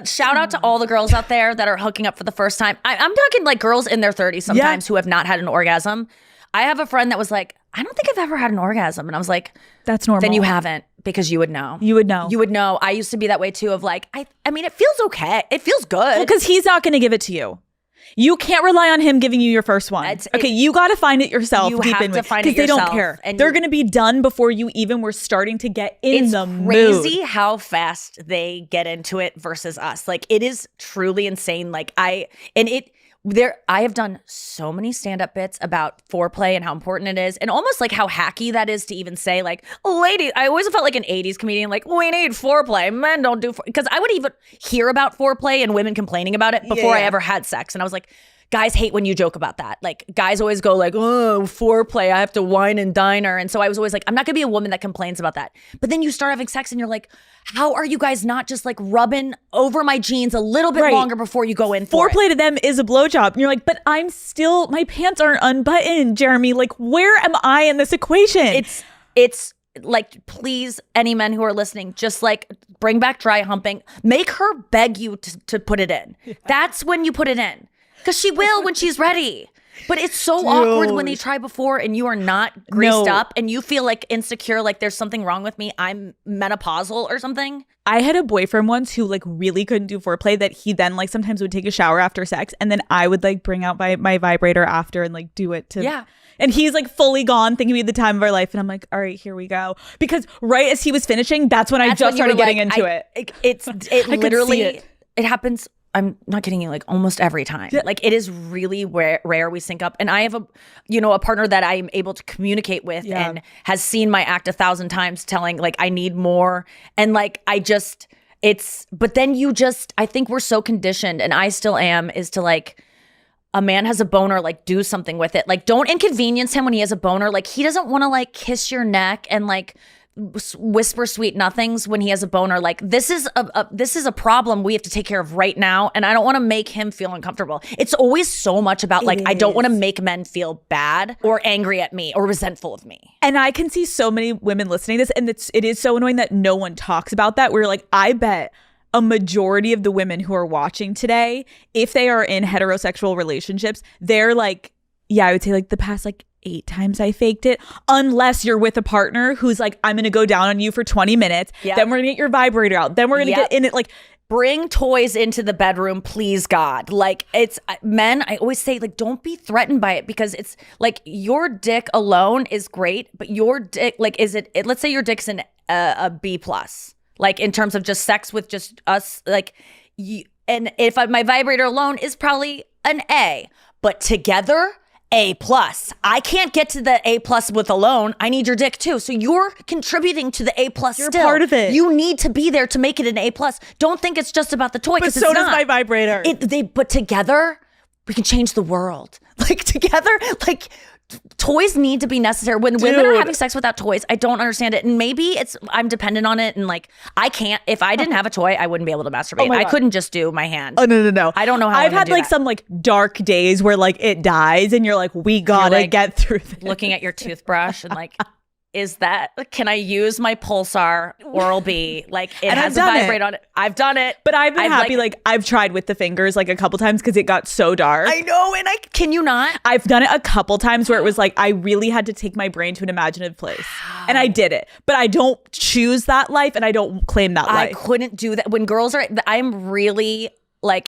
shout out to all the girls out there that are hooking up for the first time. I'm talking like girls in their 30s sometimes who have not had an orgasm. I have a friend that was like, I don't think I've ever had an orgasm. And I was like, that's normal. Then you haven't, because you would know. You would know. You would know. I used to be that way too, of like, I mean, it feels okay. It feels good. Because he's not going to give it to you. You can't rely on him giving you your first one. You got to find it yourself. You have to find it yourself. Because they don't care. And they're going to be done before you even were starting to get in the mood. It's crazy how fast they get into it versus us. Like, it is truly insane. Like, I have done so many stand-up bits about foreplay and how important it is, and almost like how hacky that is to even say, like, ladies, I always felt like an 80s comedian, like, we need foreplay, men don't do because I would even hear about foreplay and women complaining about it before I ever had sex, and I was like, guys hate when you joke about that. Like, guys always go like, oh, foreplay, I have to wine and dine her. And so I was always like, I'm not gonna be a woman that complains about that. But then you start having sex and you're like, how are you guys not just like rubbing over my jeans a little bit longer before you go in for foreplay it? To them is a blowjob. And you're like, but I'm still, my pants aren't unbuttoned, Jeremy. Like, where am I in this equation? It's like, please, any men who are listening, just like bring back dry humping. Make her beg you to put it in. That's when you put it in. Because she will when she's ready. But it's so awkward when they try before and you are not greased up and you feel like insecure, like there's something wrong with me. I'm menopausal or something. I had a boyfriend once who like really couldn't do foreplay, that he then like sometimes would take a shower after sex, and then I would like bring out my vibrator after and like do it to... Yeah. And he's like fully gone, thinking we had the time of our life. And I'm like, all right, here we go. Because right as he was finishing, that's when I just started getting into it. It literally, it happens. I'm not kidding you, like almost every time. Yeah. Like, it is really rare we sync up. And I have a partner that I'm able to communicate with and has seen my act 1,000 times telling like, I need more. And like, but then I think we're so conditioned, and I still am, is to like, a man has a boner, like do something with it. Like, don't inconvenience him when he has a boner. Like, he doesn't want to like kiss your neck and like whisper sweet nothings when he has a boner. Like, this is a problem we have to take care of right now, and I don't want to make him feel uncomfortable. It's always so much about like, I don't want to make men feel bad or angry at me or resentful of me. And I can see so many women listening to this, and it is so annoying that no one talks about that. We're like, I bet a majority of the women who are watching today, if they are in heterosexual relationships, they're like, yeah, I would say like the past like 8 times I faked it, unless you're with a partner who's like, I'm going to go down on you for 20 minutes. Yep. Then we're going to get your vibrator out. Then we're going to get in it. Like, bring toys into the bedroom, please God. Like, it's men, I always say, like, don't be threatened by it, because it's like, your dick alone is great, but your dick, like, let's say your dick's a B+, like in terms of just sex with just us, like, and if my vibrator alone is probably an A, but together, A+. I can't get to the A+ with alone. I need your dick too. So you're contributing to the A+ You're still. part of it. You need to be there to make it an A+. Don't think it's just about the toy, because so does my vibrator. But together, we can change the world. Like, together, like, toys need to be necessary. When women are having sex without toys, I don't understand it. And maybe I'm dependent on it, and like, I can't, if I didn't have a toy, I wouldn't be able to masturbate. I couldn't just do my hand. Oh, no. I don't know how I've had like some like dark days where like it dies and you're like, we gotta get through this. Looking at your toothbrush and like, can I use my Pulsar Oral-B? Like, it has a vibrate on it. I've done it. But I've been happy. Like, I've tried with the fingers like a couple times because it got so dark. I know. And can you not? I've done it a couple times where it was like, I really had to take my brain to an imaginative place. Wow. And I did it. But I don't choose that life, and I don't claim that life. I couldn't do that. When girls I'm really like,